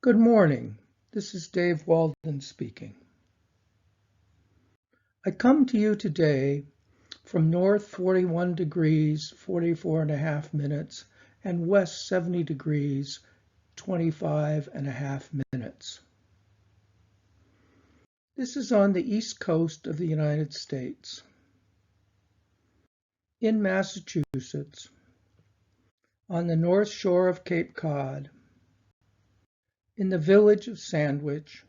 Good morning. This is Dave Walden speaking. I come to you today from north 41 degrees 44.5 minutes and west 70 degrees 25.5 minutes. This is on the east coast of the United States. In Massachusetts, on the north shore of Cape Cod, in the village of Sandwich,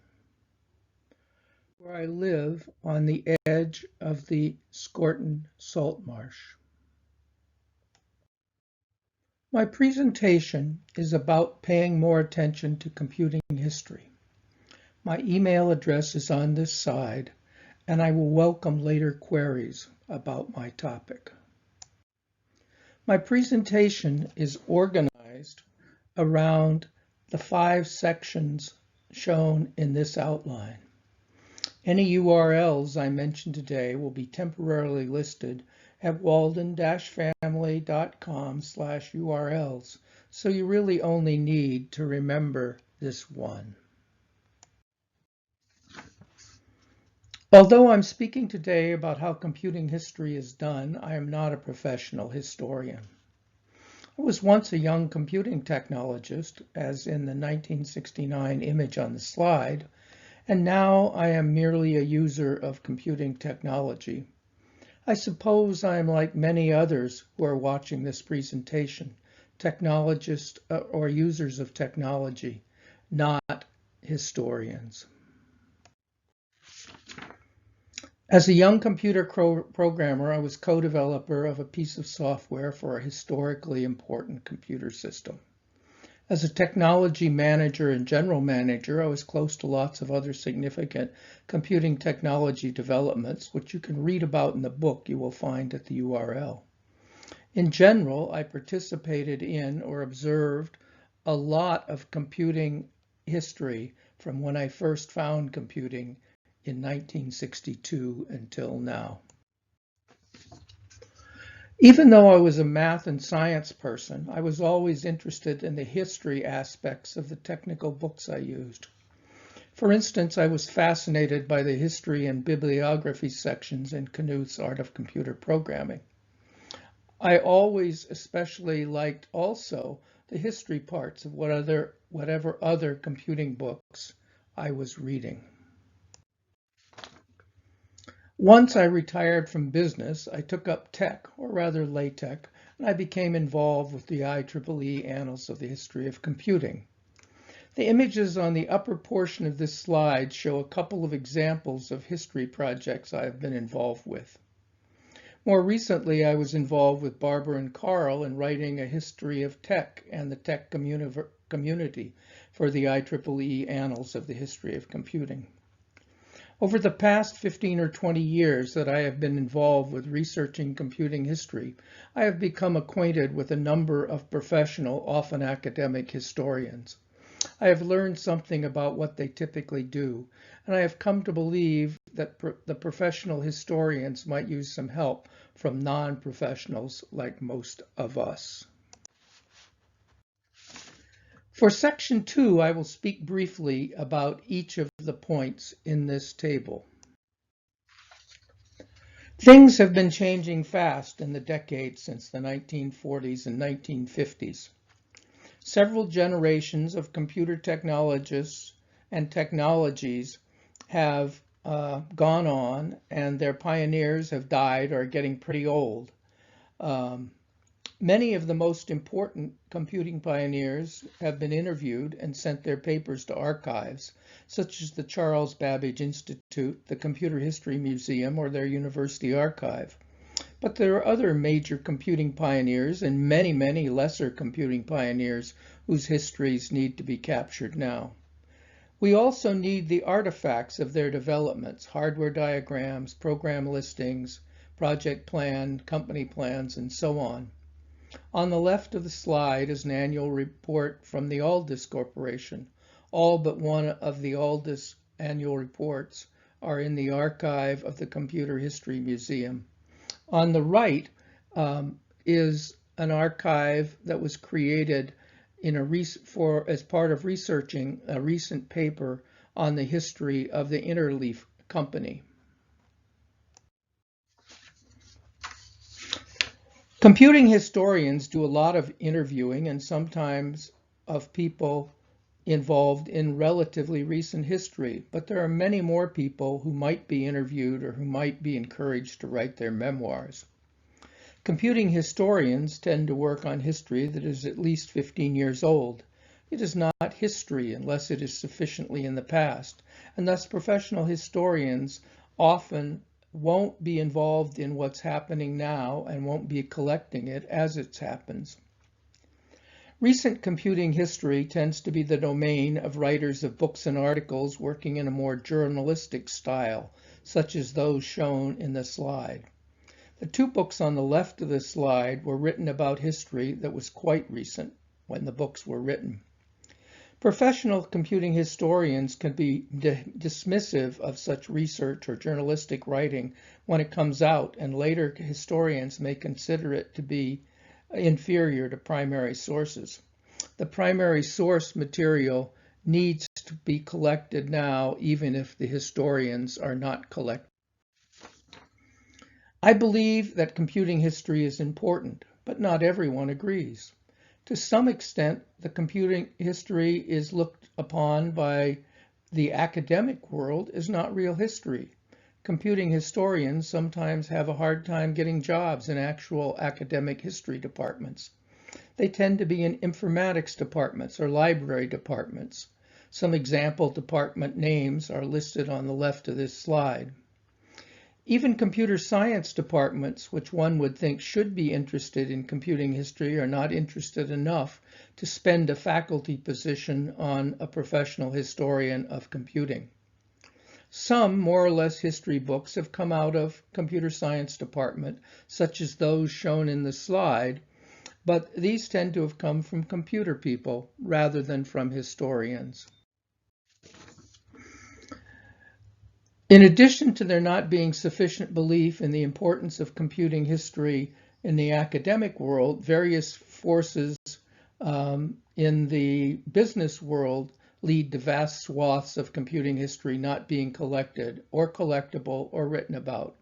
where I live on the edge of the Scorton Salt Marsh. My presentation is about paying more attention to computing history. My email address is on this side, and I will welcome later queries about my topic. My presentation is organized around the 5 sections shown in this outline. Any URLs I mention today will be temporarily listed at walden-family.com/URLs, so you really only need to remember this one. Although I'm speaking today about how computing history is done, I am not a professional historian. I was once a young computing technologist, as in the 1969 image on the slide, and now I am merely a user of computing technology. I suppose I am like many others who are watching this presentation, technologists or users of technology, not historians. As a young computer programmer, I was co-developer of a piece of software for a historically important computer system. As a technology manager and general manager, I was close to lots of other significant computing technology developments, which you can read about in the book you will find at the URL. In general, I participated in or observed a lot of computing history from when I first found computing in 1962 until now. Even though I was a math and science person, I was always interested in the history aspects of the technical books I used. For instance, I was fascinated by the history and bibliography sections in Knuth's Art of Computer Programming. I always especially liked also the history parts of whatever other computing books I was reading. Once I retired from business, I took up tech, or rather LaTeX, and I became involved with the IEEE Annals of the History of Computing. The images on the upper portion of this slide show a couple of examples of history projects I have been involved with. More recently, I was involved with Barbara and Carl in writing a history of tech and the tech community for the IEEE Annals of the History of Computing. Over the past 15 or 20 years that I have been involved with researching computing history, I have become acquainted with a number of professional, often academic historians. I have learned something about what they typically do, and I have come to believe that the professional historians might use some help from non-professionals like most of us. For section 2, I will speak briefly about each of the points in this table. Things have been changing fast in the decades since the 1940s and 1950s. Several generations of computer technologists and technologies have gone on, and their pioneers have died or are getting pretty old. Many of the most important computing pioneers have been interviewed and sent their papers to archives, such as the Charles Babbage Institute, the Computer History Museum, or their university archive. But there are other major computing pioneers and many, many lesser computing pioneers whose histories need to be captured now. We also need the artifacts of their developments, hardware diagrams, program listings, project plan, company plans, and so on. On the left of the slide is an annual report from the Aldis Corporation. All but one of the Aldis annual reports are in the archive of the Computer History Museum. On the right is an archive that was created as part of researching a recent paper on the history of the Interleaf company. Computing historians do a lot of interviewing and sometimes of people involved in relatively recent history, but there are many more people who might be interviewed or who might be encouraged to write their memoirs. Computing historians tend to work on history that is at least 15 years old. It is not history unless it is sufficiently in the past, and thus professional historians often won't be involved in what's happening now and won't be collecting it as it happens. Recent computing history tends to be the domain of writers of books and articles working in a more journalistic style, such as those shown in the slide. The two books on the left of this slide were written about history that was quite recent when the books were written. Professional computing historians can be dismissive of such research or journalistic writing when it comes out, and later historians may consider it to be inferior to primary sources. The primary source material needs to be collected now, even if the historians are not collected. I believe that computing history is important, but not everyone agrees. To some extent, the computing history is looked upon by the academic world as not real history. Computing historians sometimes have a hard time getting jobs in actual academic history departments. They tend to be in informatics departments or library departments. Some example department names are listed on the left of this slide. Even computer science departments, which one would think should be interested in computing history, are not interested enough to spend a faculty position on a professional historian of computing. Some more or less history books have come out of computer science department, such as those shown in the slide, but these tend to have come from computer people rather than from historians. In addition to there not being sufficient belief in the importance of computing history in the academic world, various forces in the business world lead to vast swaths of computing history not being collected or collectible or written about.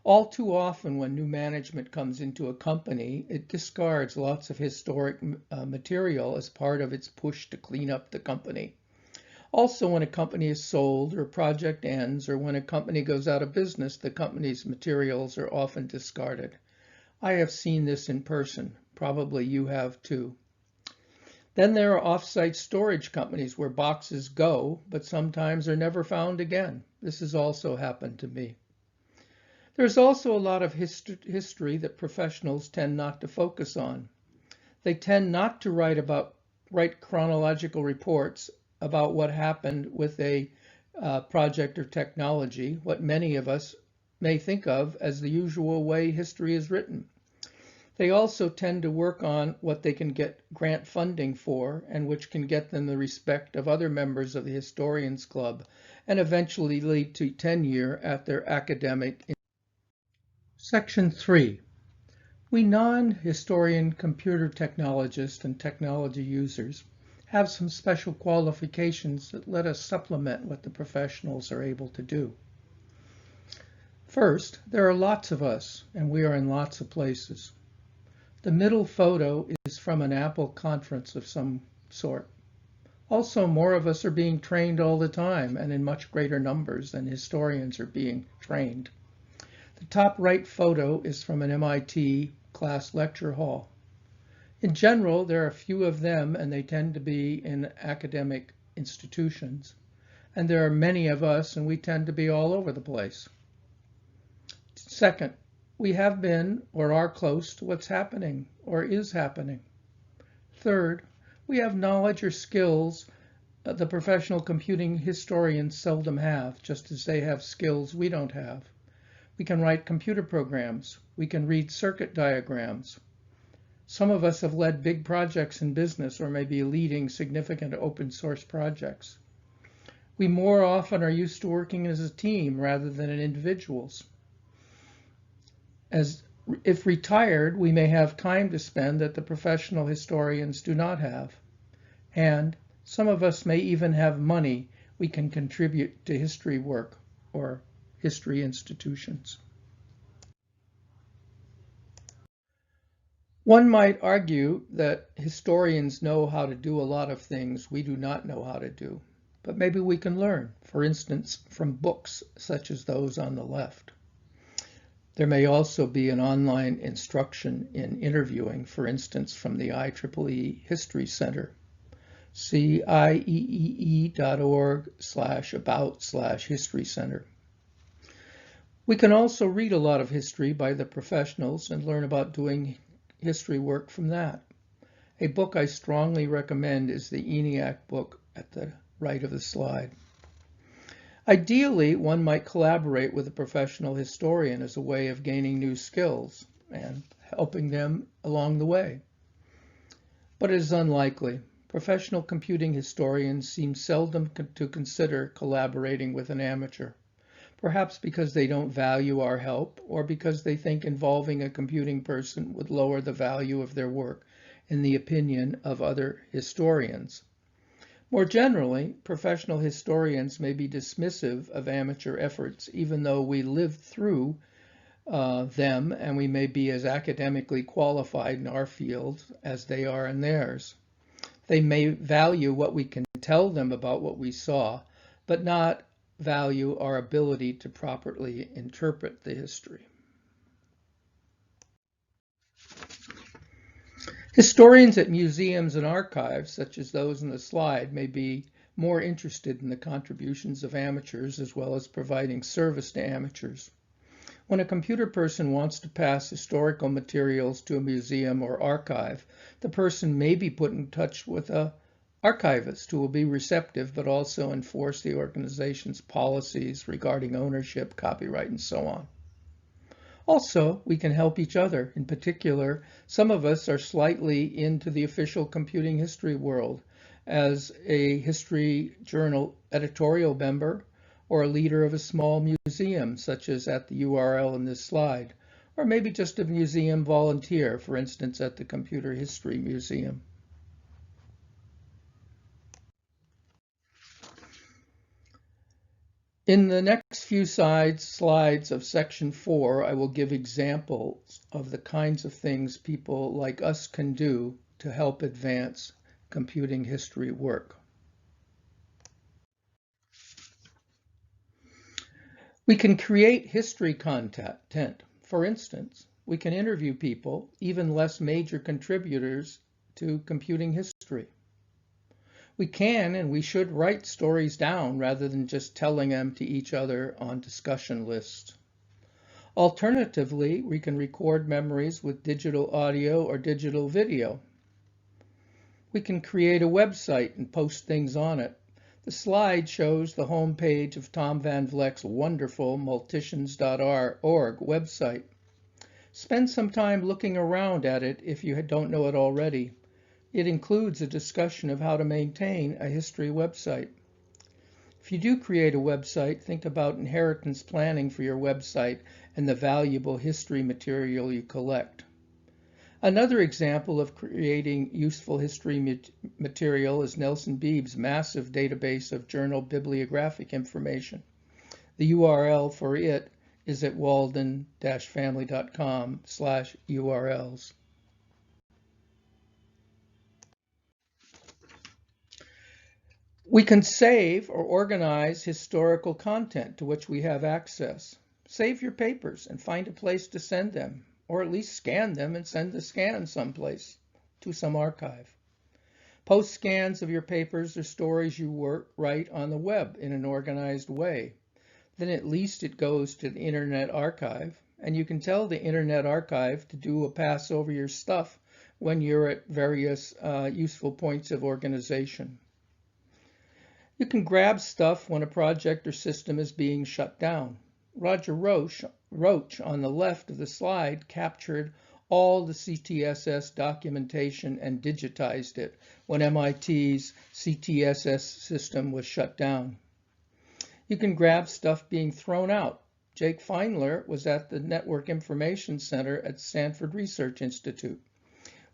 All too often when new management comes into a company, it discards lots of historic material as part of its push to clean up the company. Also, when a company is sold or a project ends or when a company goes out of business, the company's materials are often discarded. I have seen this in person. Probably you have too. Then there are off-site storage companies where boxes go, but sometimes are never found again. This has also happened to me. There's also a lot of history that professionals tend not to focus on. They tend not to write chronological reports about what happened with a project or technology, what many of us may think of as the usual way history is written. They also tend to work on what they can get grant funding for and which can get them the respect of other members of the Historians Club and eventually lead to tenure at their academic institution. Section 3. We non-historian computer technologists and technology users have some special qualifications that let us supplement what the professionals are able to do. First, there are lots of us, and we are in lots of places. The middle photo is from an Apple conference of some sort. Also, more of us are being trained all the time and in much greater numbers than historians are being trained. The top right photo is from an MIT class lecture hall. In general, there are few of them, and they tend to be in academic institutions. And there are many of us, and we tend to be all over the place. Second, we have been or are close to what's happening or is happening. Third, we have knowledge or skills the professional computing historians seldom have, just as they have skills we don't have. We can write computer programs. We can read circuit diagrams. Some of us have led big projects in business or may be leading significant open source projects. We more often are used to working as a team rather than as individuals. If retired, we may have time to spend that the professional historians do not have. And some of us may even have money we can contribute to history work or history institutions. One might argue that historians know how to do a lot of things we do not know how to do, but maybe we can learn, for instance, from books such as those on the left. There may also be an online instruction in interviewing, for instance, from the IEEE History Center. See ieee.org/about/history center. We can also read a lot of history by the professionals and learn about doing history work from that. A book I strongly recommend is the ENIAC book at the right of the slide. Ideally, one might collaborate with a professional historian as a way of gaining new skills and helping them along the way. But it is unlikely. Professional computing historians seem seldom to consider collaborating with an amateur, perhaps because they don't value our help or because they think involving a computing person would lower the value of their work in the opinion of other historians. More generally, professional historians may be dismissive of amateur efforts, even though we lived through them and we may be as academically qualified in our field as they are in theirs. They may value what we can tell them about what we saw, but not value our ability to properly interpret the history. Historians at museums and archives, such as those in the slide, may be more interested in the contributions of amateurs as well as providing service to amateurs. When a computer person wants to pass historical materials to a museum or archive, the person may be put in touch with an archivist who will be receptive but also enforce the organization's policies regarding ownership, copyright, and so on. Also, we can help each other. In particular, some of us are slightly into the official computing history world as a history journal editorial member or a leader of a small museum, such as at the URL in this slide, or maybe just a museum volunteer, for instance, at the Computer History Museum. In the next few slides of section 4, I will give examples of the kinds of things people like us can do to help advance computing history work. We can create history content. For instance, we can interview people, even less major contributors to computing history. We can and we should write stories down rather than just telling them to each other on discussion lists. Alternatively, we can record memories with digital audio or digital video. We can create a website and post things on it. The slide shows the home page of Tom Van Vleck's wonderful multicians.org website. Spend some time looking around at it if you don't know it already. It includes a discussion of how to maintain a history website. If you do create a website, think about inheritance planning for your website and the valuable history material you collect. Another example of creating useful history material is Nelson Beeb's massive database of journal bibliographic information. The URL for it is at walden-family.com/URLs. We can save or organize historical content to which we have access. Save your papers and find a place to send them, or at least scan them and send the scan someplace to some archive. Post scans of your papers or stories you write on the web in an organized way. Then at least it goes to the Internet Archive, and you can tell the Internet Archive to do a pass over your stuff when you're at various useful points of organization. You can grab stuff when a project or system is being shut down. Roger Roach on the left of the slide captured all the CTSS documentation and digitized it when MIT's CTSS system was shut down. You can grab stuff being thrown out. Jake Feinler was at the Network Information Center at Stanford Research Institute.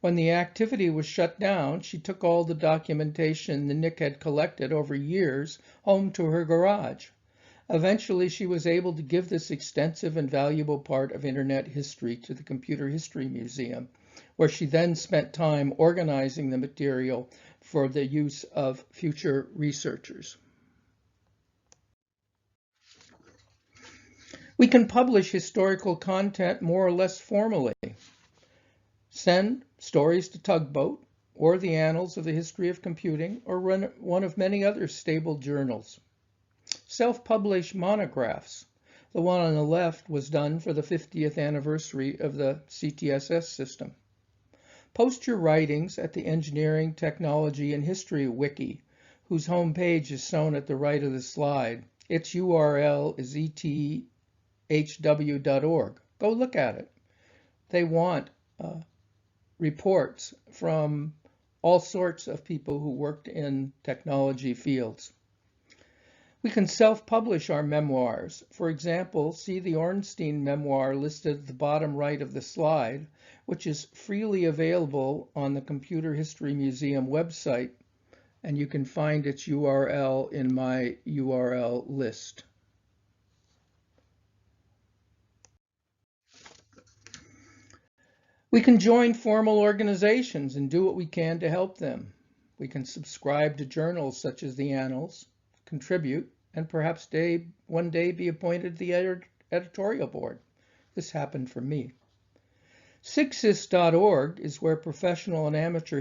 When the activity was shut down, she took all the documentation the Nick had collected over years home to her garage. Eventually, she was able to give this extensive and valuable part of Internet history to the Computer History Museum, where she then spent time organizing the material for the use of future researchers. We can publish historical content more or less formally. Send stories to Tugboat, or the Annals of the History of Computing, or run one of many other stable journals. Self-publish monographs. The one on the left was done for the 50th anniversary of the CTSS system. Post your writings at the Engineering, Technology, and History Wiki, whose homepage is shown at the right of the slide. Its URL is ethhw.org. Go look at it. They want reports from all sorts of people who worked in technology fields. We can self-publish our memoirs. For example, see the Ornstein memoir listed at the bottom right of the slide, which is freely available on the Computer History Museum website, and you can find its URL in my URL list. We can join formal organizations and do what we can to help them. We can subscribe to journals such as the Annals, contribute, and perhaps one day be appointed to the editorial board. This happened for me. SIGSIS.org is where professional and amateur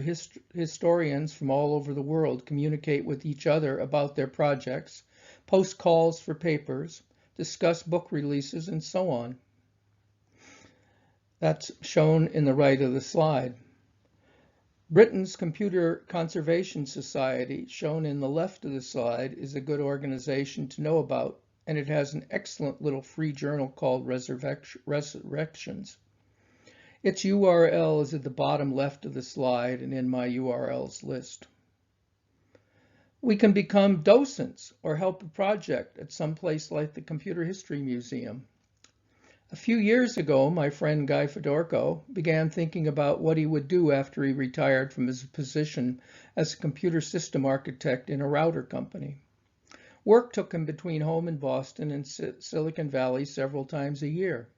historians from all over the world communicate with each other about their projects, post calls for papers, discuss book releases, and so on. That's shown in the right of the slide. Britain's Computer Conservation Society, shown in the left of the slide, is a good organization to know about, and it has an excellent little free journal called Resurrections. Its URL is at the bottom left of the slide and in my URLs list. We can become docents or help a project at some place like the Computer History Museum. A few years ago, my friend Guy Fedorko began thinking about what he would do after he retired from his position as a computer system architect in a router company. Work took him between home in Boston and Silicon Valley several times a year.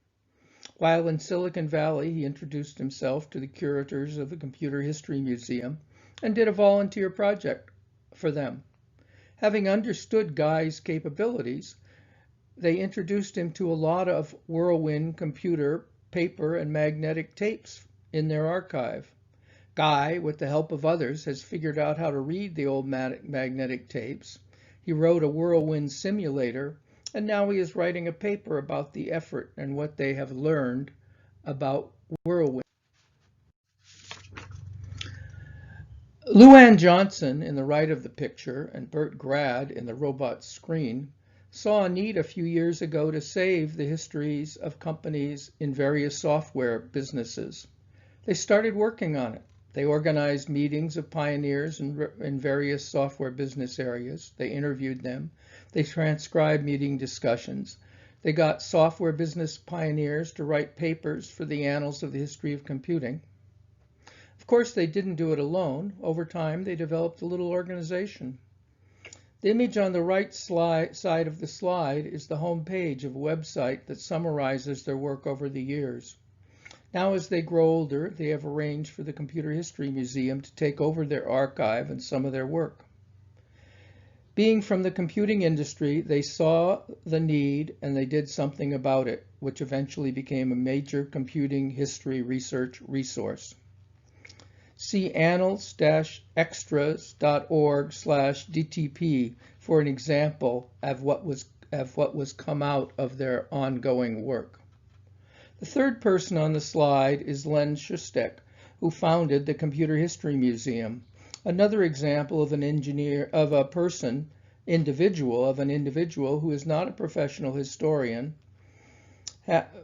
While in Silicon Valley, he introduced himself to the curators of the Computer History Museum and did a volunteer project for them. Having understood Guy's capabilities, they introduced him to a lot of Whirlwind computer, paper, and magnetic tapes in their archive. Guy, with the help of others, has figured out how to read the old magnetic tapes. He wrote a Whirlwind simulator, and now he is writing a paper about the effort and what they have learned about Whirlwind. Luann Johnson, in the right of the picture, and Bert Grad in the robot screen, saw a need a few years ago to save the histories of companies in various software businesses. They started working on it. They organized meetings of pioneers in various software business areas. They interviewed them. They transcribed meeting discussions. They got software business pioneers to write papers for the Annals of the History of Computing. Of course, they didn't do it alone. Over time, they developed a little organization. The image on the right side of the slide is the home page of a website that summarizes their work over the years. Now, as they grow older, they have arranged for the Computer History Museum to take over their archive and some of their work. Being from the computing industry, they saw the need and they did something about it, which eventually became a major computing history research resource. See annals-extras.org/DTP for an example of what was come out of their ongoing work. The third person on the slide is Len Shustek, who founded the Computer History Museum. Another example of an individual who is not a professional historian,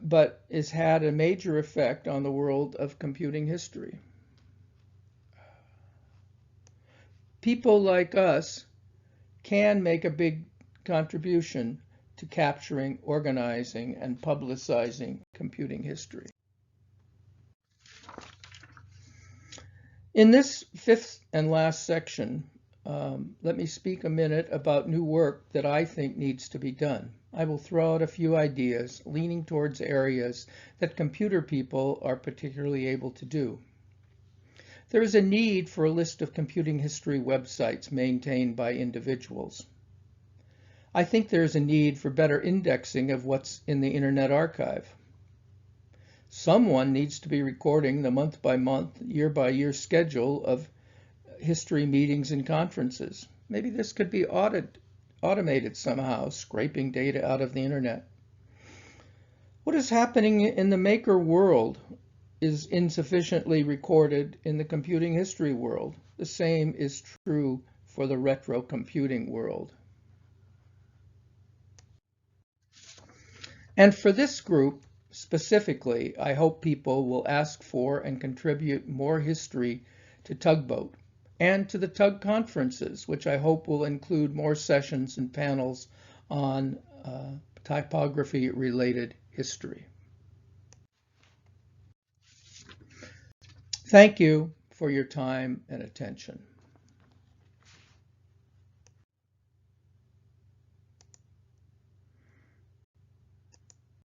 but has had a major effect on the world of computing history. People like us can make a big contribution to capturing, organizing, and publicizing computing history. In this fifth and last section, let me speak a minute about new work that I think needs to be done. I will throw out a few ideas leaning towards areas that computer people are particularly able to do. There is a need for a list of computing history websites maintained by individuals. I think there is a need for better indexing of what's in the Internet Archive. Someone needs to be recording the month-by-month, year-by-year schedule of history meetings and conferences. Maybe this could be automated somehow, scraping data out of the Internet. What is happening in the maker world is insufficiently recorded in the computing history world. The same is true for the retro computing world. And for this group, specifically, I hope people will ask for and contribute more history to Tugboat and to the TUG conferences, which I hope will include more sessions and panels on typography-related history. Thank you for your time and attention.